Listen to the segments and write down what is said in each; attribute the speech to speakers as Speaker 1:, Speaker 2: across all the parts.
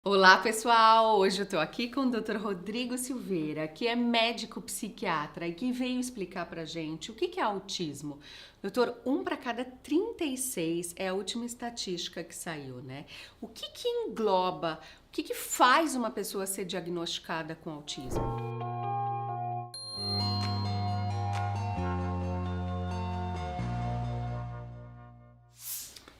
Speaker 1: Olá, pessoal! Hoje eu tô aqui com o Dr. Rodrigo Silveira, que é médico psiquiatra e que veio explicar pra gente o que é autismo. Doutor, 1 para cada 36 é a última estatística que saiu, né? O que engloba, o que faz uma pessoa ser diagnosticada com autismo?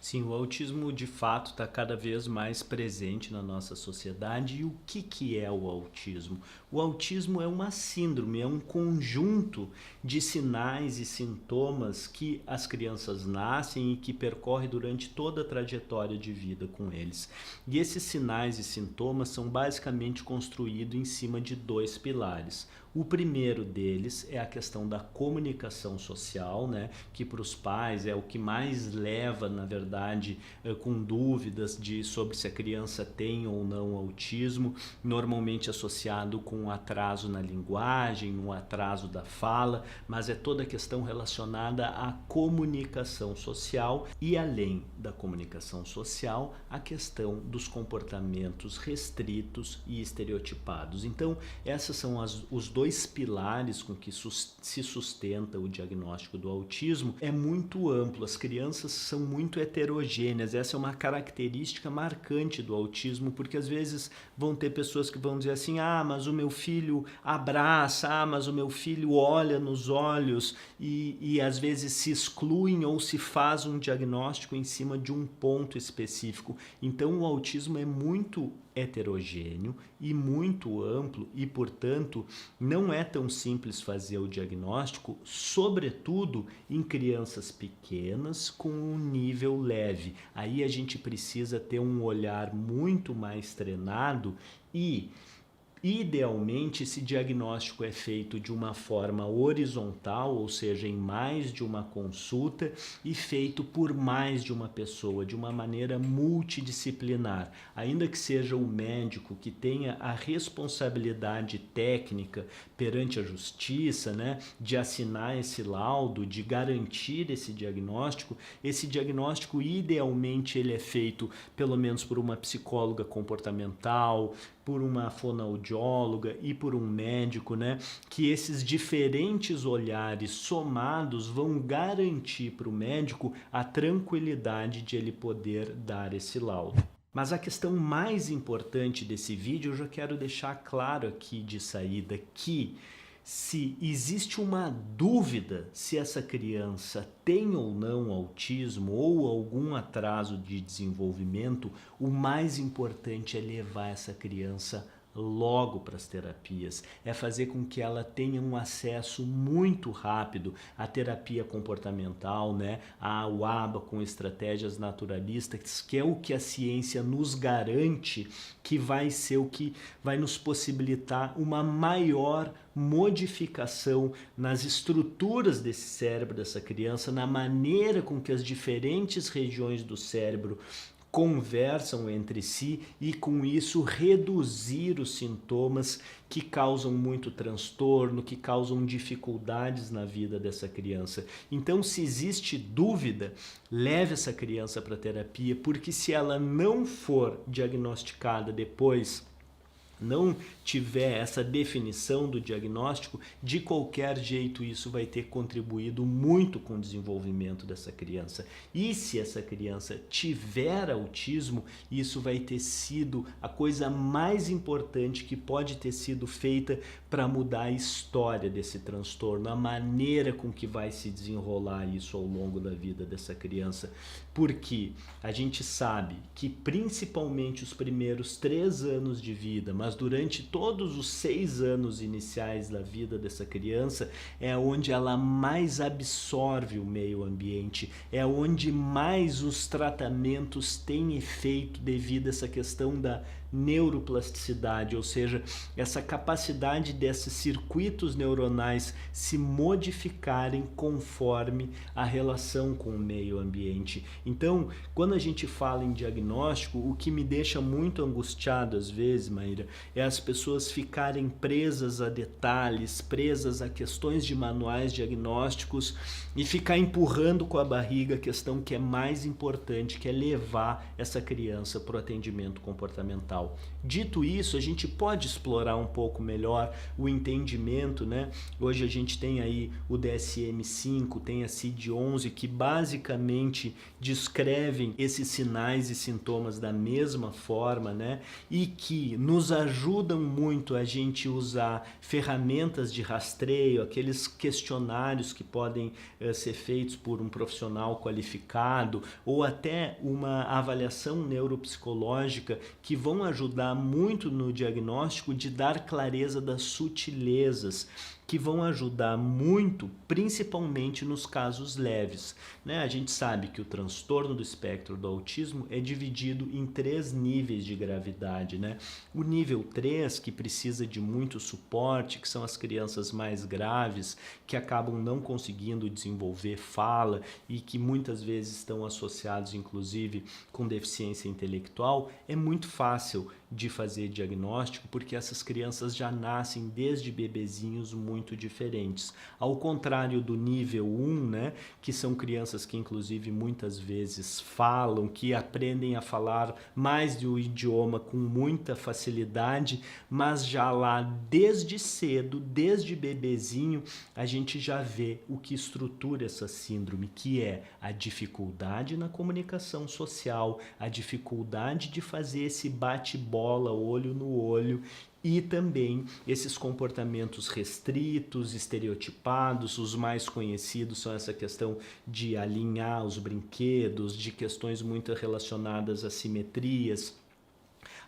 Speaker 2: Sim, o autismo de fato está cada vez mais presente na nossa sociedade. E o que é o autismo? O autismo é uma síndrome, é um conjunto de sinais e sintomas que as crianças nascem e que percorre durante toda a trajetória de vida com eles. E esses sinais e sintomas são basicamente construídos em cima de dois pilares. O primeiro deles é a questão da comunicação social, né? Que para os pais é o que mais leva, na verdade, com dúvidas sobre se a criança tem ou não autismo, normalmente associado com um atraso na linguagem, um atraso da fala, mas é toda a questão relacionada à comunicação social e, além da comunicação social, a questão dos comportamentos restritos e estereotipados. Então, essas são os dois pilares com que se sustenta o diagnóstico do autismo. É muito amplo, as crianças são muito heterogêneas, essa é uma característica marcante do autismo, porque às vezes vão ter pessoas que vão dizer assim, mas o meu filho abraça, mas o meu filho olha nos olhos, e às vezes se excluem ou se faz um diagnóstico em cima de um ponto específico. Então o autismo é muito heterogêneo e muito amplo e, portanto, não é tão simples fazer o diagnóstico, sobretudo em crianças pequenas com um nível leve. Aí a gente precisa ter um olhar muito mais treinado e idealmente, esse diagnóstico é feito de uma forma horizontal, ou seja, em mais de uma consulta e feito por mais de uma pessoa, de uma maneira multidisciplinar. Ainda que seja o médico que tenha a responsabilidade técnica perante a justiça, né, de assinar esse laudo, de garantir esse diagnóstico idealmente ele é feito pelo menos por uma psicóloga comportamental, por uma fonoaudióloga e por um médico, né? Que esses diferentes olhares somados vão garantir para o médico a tranquilidade de ele poder dar esse laudo. Mas a questão mais importante desse vídeo, eu já quero deixar claro aqui de saída que se existe uma dúvida se essa criança tem ou não autismo ou algum atraso de desenvolvimento, o mais importante é levar essa criança logo para as terapias, é fazer com que ela tenha um acesso muito rápido à terapia comportamental, né? Ao ABA com estratégias naturalistas, que é o que a ciência nos garante que vai ser o que vai nos possibilitar uma maior modificação nas estruturas desse cérebro dessa criança, na maneira com que as diferentes regiões do cérebro conversam entre si e com isso reduzir os sintomas que causam muito transtorno, que causam dificuldades na vida dessa criança. Então, se existe dúvida, leve essa criança para terapia, porque se ela não for diagnosticada depois, não tiver essa definição do diagnóstico, de qualquer jeito isso vai ter contribuído muito com o desenvolvimento dessa criança. E se essa criança tiver autismo, isso vai ter sido a coisa mais importante que pode ter sido feita para mudar a história desse transtorno, a maneira com que vai se desenrolar isso ao longo da vida dessa criança. Porque a gente sabe que principalmente os primeiros 3 anos de vida, mas durante todos os 6 anos iniciais da vida dessa criança, é onde ela mais absorve o meio ambiente, é onde mais os tratamentos têm efeito devido a essa questão da neuroplasticidade, ou seja, essa capacidade desses circuitos neuronais se modificarem conforme a relação com o meio ambiente. Então, quando a gente fala em diagnóstico, o que me deixa muito angustiado às vezes, Maíra, é as pessoas ficarem presas a detalhes, presas a questões de manuais diagnósticos e ficar empurrando com a barriga a questão que é mais importante, que é levar essa criança para o atendimento comportamental. Dito isso, a gente pode explorar um pouco melhor o entendimento, né? Hoje a gente tem aí o DSM-5, tem a CID-11, que basicamente descrevem esses sinais e sintomas da mesma forma, né? E que nos ajudam muito a gente usar ferramentas de rastreio, aqueles questionários que podem ser feitos por um profissional qualificado, ou até uma avaliação neuropsicológica, que vão ajudar muito no diagnóstico de dar clareza das sutilezas, que vão ajudar muito, principalmente nos casos leves, né? A gente sabe que o transtorno do espectro do autismo é dividido em 3 níveis de gravidade, né? O nível 3, que precisa de muito suporte, que são as crianças mais graves, que acabam não conseguindo desenvolver fala e que muitas vezes estão associados, inclusive, com deficiência intelectual, é muito fácil de fazer diagnóstico, porque essas crianças já nascem desde bebezinhos muito diferentes. Ao contrário do nível 1, né, que são crianças que inclusive muitas vezes falam, que aprendem a falar mais de um idioma com muita facilidade, mas já lá desde cedo, desde bebezinho, a gente já vê o que estrutura essa síndrome, que é a dificuldade na comunicação social, a dificuldade de fazer esse bate-bola olho no olho, e também esses comportamentos restritos, estereotipados. Os mais conhecidos são essa questão de alinhar os brinquedos, de questões muito relacionadas a simetrias,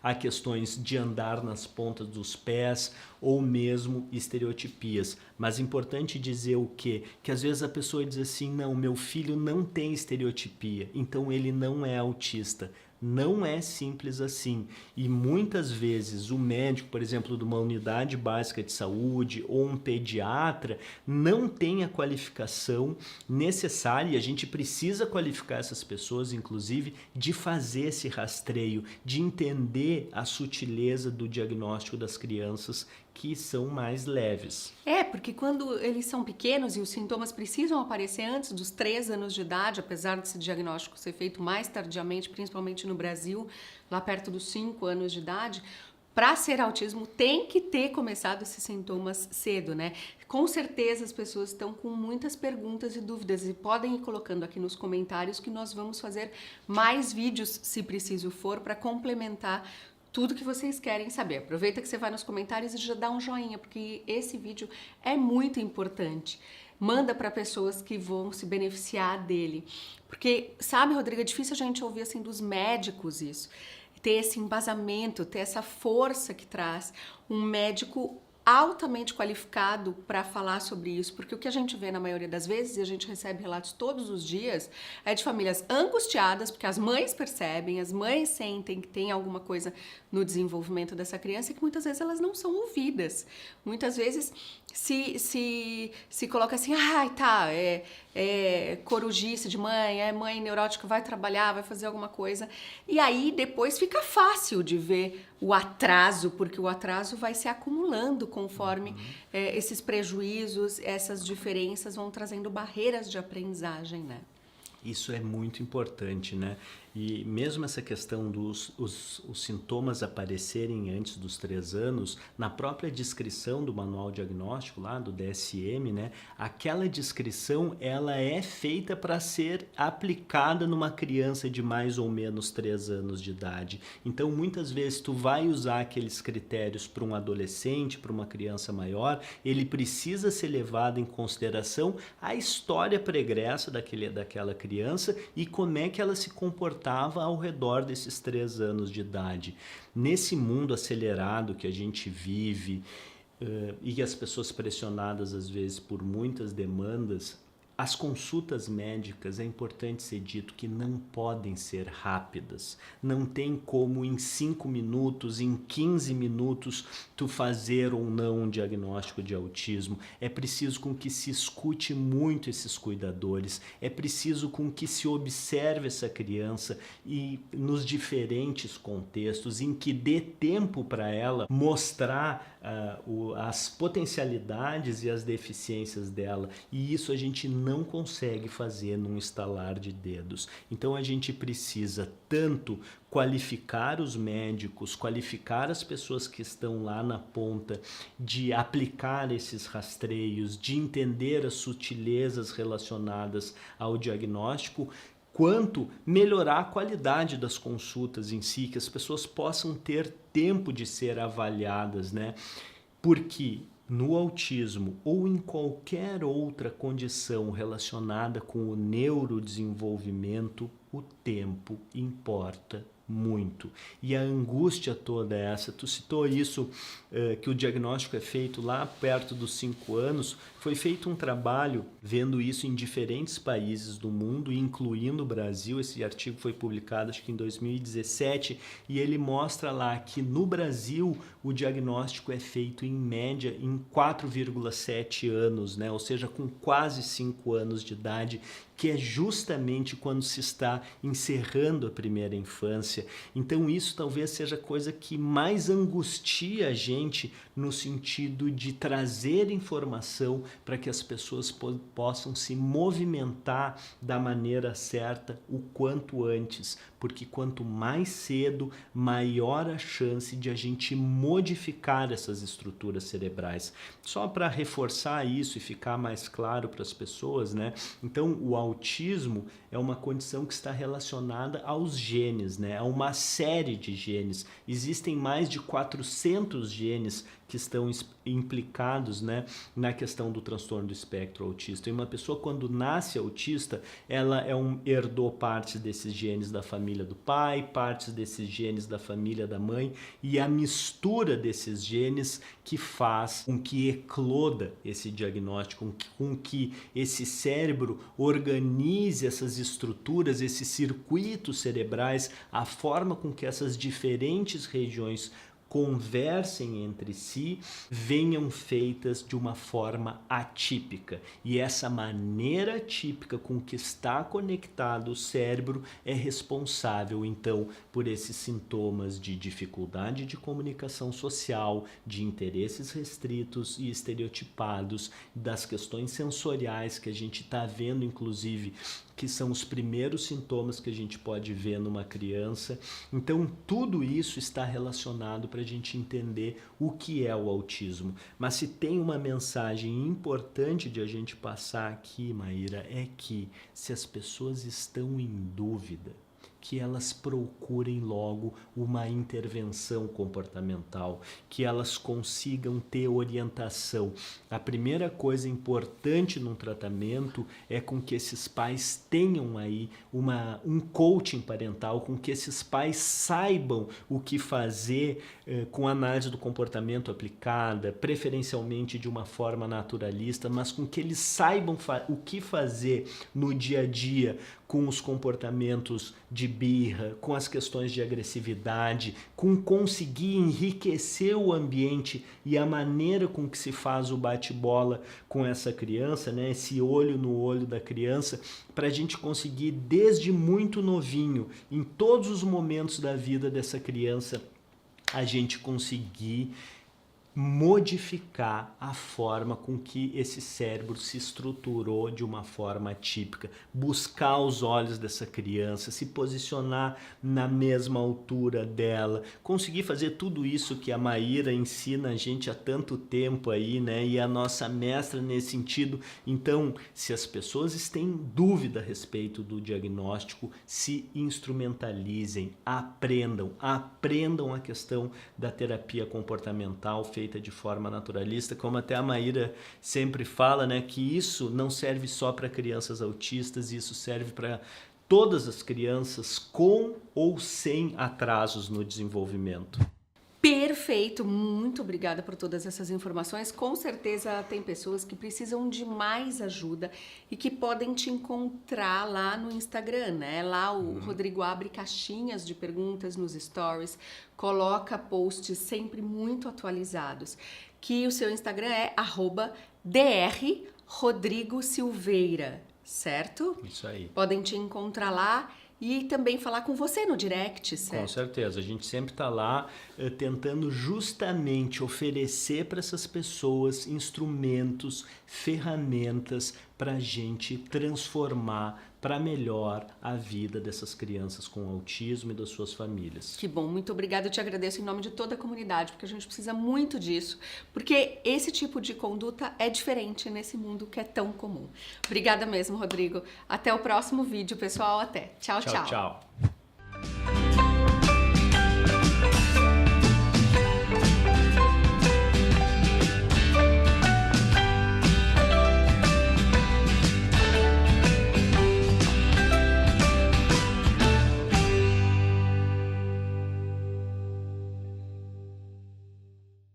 Speaker 2: a questões de andar nas pontas dos pés ou mesmo estereotipias. Mas é importante dizer o quê? Que às vezes a pessoa diz assim, não, meu filho não tem estereotipia, então ele não é autista. Não é simples assim, e muitas vezes o médico, por exemplo, de uma unidade básica de saúde ou um pediatra não tem a qualificação necessária, e a gente precisa qualificar essas pessoas, inclusive, de fazer esse rastreio, de entender a sutileza do diagnóstico das crianças que são mais leves.
Speaker 1: Porque quando eles são pequenos e os sintomas precisam aparecer antes dos 3 anos de idade, apesar desse diagnóstico ser feito mais tardiamente, principalmente no Brasil, lá perto dos 5 anos de idade, para ser autismo tem que ter começado esses sintomas cedo, né? Com certeza as pessoas estão com muitas perguntas e dúvidas e podem ir colocando aqui nos comentários que nós vamos fazer mais vídeos, se preciso for, para complementar tudo que vocês querem saber. Aproveita que você vai nos comentários e já dá um joinha, porque esse vídeo é muito importante. Manda para pessoas que vão se beneficiar dele. Porque, sabe, Rodrigo, é difícil a gente ouvir assim dos médicos isso. Ter esse embasamento, ter essa força que traz um médico altamente qualificado para falar sobre isso, porque o que a gente vê na maioria das vezes, e a gente recebe relatos todos os dias, é de famílias angustiadas, porque as mães percebem, as mães sentem que tem alguma coisa no desenvolvimento dessa criança e que muitas vezes elas não são ouvidas. Muitas vezes se coloca assim, é corujice de mãe, é mãe neurótica, vai trabalhar, vai fazer alguma coisa. E aí depois fica fácil de ver o atraso, porque o atraso vai se acumulando conforme esses prejuízos, essas diferenças vão trazendo barreiras de aprendizagem, né?
Speaker 2: Isso é muito importante, né? E mesmo essa questão dos os sintomas aparecerem antes dos 3 anos, na própria descrição do manual diagnóstico lá do DSM, né? Aquela descrição, ela é feita para ser aplicada numa criança de mais ou menos 3 anos de idade. Então, muitas vezes, tu vai usar aqueles critérios para um adolescente, para uma criança maior, ele precisa ser levado em consideração a história pregressa daquela criança e como é que ela se comportava ao redor desses 3 anos de idade. Nesse mundo acelerado que a gente vive e as pessoas pressionadas às vezes por muitas demandas, As consultas médicas, é importante ser dito que não podem ser rápidas. Não tem como em 5 minutos, em 15 minutos, tu fazer ou não um diagnóstico de autismo. É preciso com que se escute muito esses cuidadores, é preciso com que se observe essa criança e nos diferentes contextos, em que dê tempo para ela mostrar as potencialidades e as deficiências dela. E isso a gente não consegue fazer num estalar de dedos. Então a gente precisa tanto qualificar os médicos, qualificar as pessoas que estão lá na ponta de aplicar esses rastreios, de entender as sutilezas relacionadas ao diagnóstico, quanto melhorar a qualidade das consultas em si, que as pessoas possam ter tempo de ser avaliadas, né? Porque no autismo ou em qualquer outra condição relacionada com o neurodesenvolvimento, o tempo importa muito. E a angústia toda essa, tu citou isso, que o diagnóstico é feito lá perto dos 5 anos, foi feito um trabalho vendo isso em diferentes países do mundo, incluindo o Brasil. Esse artigo foi publicado acho que em 2017 e ele mostra lá que no Brasil o diagnóstico é feito em média em 4,7 anos, né? Ou seja, com quase 5 anos de idade, que é justamente quando se está encerrando a primeira infância. Então isso talvez seja a coisa que mais angustia a gente no sentido de trazer informação para que as pessoas possam se movimentar da maneira certa o quanto antes, porque quanto mais cedo, maior a chance de a gente modificar essas estruturas cerebrais. Só para reforçar isso e ficar mais claro para as pessoas, né? Então, o autismo é uma condição que está relacionada aos genes, né? A uma série de genes. Existem mais de 400 genes que estão implicados, né, na questão do transtorno do espectro autista. E uma pessoa, quando nasce autista, ela herdou partes desses genes da família do pai, partes desses genes da família da mãe, e a mistura desses genes que faz com que ecloda esse diagnóstico, com que esse cérebro organize essas estruturas, esses circuitos cerebrais, a forma com que essas diferentes regiões conversem entre si, venham feitas de uma forma atípica. E essa maneira atípica com que está conectado o cérebro é responsável, então, por esses sintomas de dificuldade de comunicação social, de interesses restritos e estereotipados, das questões sensoriais que a gente está vendo, inclusive, que são os primeiros sintomas que a gente pode ver numa criança. Então, tudo isso está relacionado para a gente entender o que é o autismo. Mas se tem uma mensagem importante de a gente passar aqui, Maíra, é que se as pessoas estão em dúvida, que elas procurem logo uma intervenção comportamental, que elas consigam ter orientação. A primeira coisa importante num tratamento é com que esses pais tenham aí um coaching parental, com que esses pais saibam o que fazer com a análise do comportamento aplicada, preferencialmente de uma forma naturalista, mas com que eles saibam o que fazer no dia a dia com os comportamentos de birra, com as questões de agressividade, com conseguir enriquecer o ambiente e a maneira com que se faz o bate-bola com essa criança, né? Esse olho no olho da criança, para a gente conseguir desde muito novinho, em todos os momentos da vida dessa criança, a gente conseguir modificar a forma com que esse cérebro se estruturou de uma forma típica, buscar os olhos dessa criança, se posicionar na mesma altura dela, conseguir fazer tudo isso que a Maíra ensina a gente há tanto tempo aí, né? E a nossa mestra nesse sentido. Então, se as pessoas têm dúvida a respeito do diagnóstico, se instrumentalizem, aprendam a questão da terapia comportamental feita de forma naturalista, como até a Maíra sempre fala, né, que isso não serve só para crianças autistas, isso serve para todas as crianças com ou sem atrasos no desenvolvimento.
Speaker 1: Perfeito! Perfeito, muito obrigada por todas essas informações. Com certeza tem pessoas que precisam de mais ajuda e que podem te encontrar lá no Instagram, né? Lá o Rodrigo abre caixinhas de perguntas nos stories, coloca posts sempre muito atualizados. Que o seu Instagram é @drrodrigosilveira, certo?
Speaker 2: Isso aí.
Speaker 1: Podem te encontrar lá e também falar com você no direct, certo?
Speaker 2: Com certeza, a gente sempre está lá tentando justamente oferecer para essas pessoas instrumentos, ferramentas para a gente transformar para melhor a vida dessas crianças com autismo e das suas famílias.
Speaker 1: Que bom, muito obrigada, eu te agradeço em nome de toda a comunidade, porque a gente precisa muito disso, porque esse tipo de conduta é diferente nesse mundo que é tão comum. Obrigada mesmo, Rodrigo. Até o próximo vídeo, pessoal. Até. Tchau, tchau.
Speaker 2: Tchau.